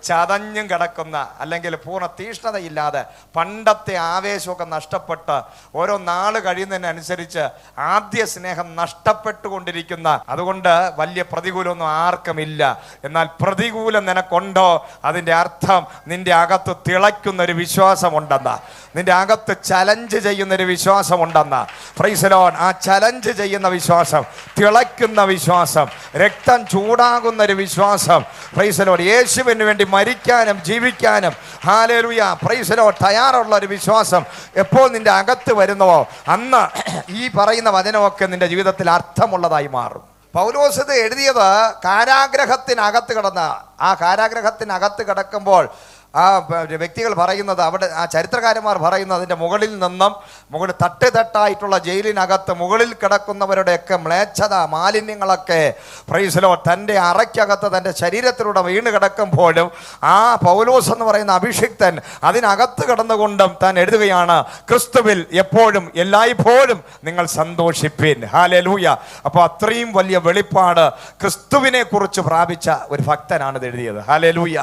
ചതഞ്ഞും കിടക്കുന്ന, അല്ലെങ്കിൽ പൂർണ്ണ തീഷ്ണതയില്ലാതെ പണ്ടത്തെ ആവേശമൊക്കെ നഷ്ടപ്പെട്ട് ഓരോ നാള് കഴിയുന്നതിനനുസരിച്ച് ആദ്യ സ്നേഹം നഷ്ടപ്പെട്ടുകൊണ്ടിരിക്കുന്ന, അതുകൊണ്ട് വലിയ പ്രതികൂലമൊന്നും ആർക്കുമില്ല. എന്നാൽ പ്രതികൂലം നിനക്കുണ്ടോ, അതിൻ്റെ അർത്ഥം നിന്റെ അകത്ത് തിളയ്ക്കുന്ന ഒരു വിശ്വാസമുണ്ടെന്ന, നിന്റെ അകത്ത് ചലഞ്ച് ചെയ്യുന്നൊരു വിശ്വാസമുണ്ടെന്ന. Praise the Lord. ആ ചലഞ്ച് ചെയ്യുന്ന വിശ്വാസം, തിളയ്ക്കുന്ന വിശ്വാസം, രക്തം ചൂടാകുന്നൊരു വിശ്വാസം, പ്രൈസ് ദി ലോർഡ്, യേശുവിന് വേണ്ടി മരിക്കാനും ജീവിക്കാനും ഹല്ലേലൂയ പ്രൈസ് ദി ലോർഡ് തയ്യാറുള്ള ഒരു വിശ്വാസം എപ്പോൾ നിന്റെ അകത്ത് വരുന്നുവോ അന്ന് ഈ പറയുന്ന വചനമൊക്കെ നിന്റെ ജീവിതത്തിൽ അർത്ഥമുള്ളതായി മാറും. പൗലോസ് ഇത് എഴുതിയത് കാരാഗ്രഹത്തിനകത്ത് കിടന്ന, ആ കാരാഗ്രഹത്തിനകത്ത് കിടക്കുമ്പോൾ ആ വ്യക്തികൾ പറയുന്നത്, അവിടെ ആ ചരിത്രകാരന്മാർ പറയുന്നത്, അതിൻ്റെ മുകളിൽ നിന്നും തട്ടായിട്ടുള്ള ജയിലിനകത്ത് മുകളിൽ കിടക്കുന്നവരുടെയൊക്കെ മ്ലേച്ഛത, മാലിന്യങ്ങളൊക്കെ പ്രൈസ് ദി ലോർഡ് തൻ്റെ അറയ്ക്കകത്ത് തൻ്റെ ശരീരത്തിലൂടെ വീണ് കിടക്കുമ്പോഴും ആ പൗലോസ് എന്ന് പറയുന്ന അഭിഷിക്തൻ അതിനകത്ത് കിടന്നുകൊണ്ടും താൻ എഴുതുകയാണ്, ക്രിസ്തുവിൽ എപ്പോഴും എല്ലായ്പ്പോഴും നിങ്ങൾ സന്തോഷിപ്പിൻ. ഹല്ലേലൂയ. അപ്പോൾ അത്രയും വലിയ വെളിപ്പാട് ക്രിസ്തുവിനെ കുറിച്ച് പ്രാപിച്ച ഒരു ഭക്തനാണ് ഇത് എഴുതിയത്. ഹല്ലേലൂയ.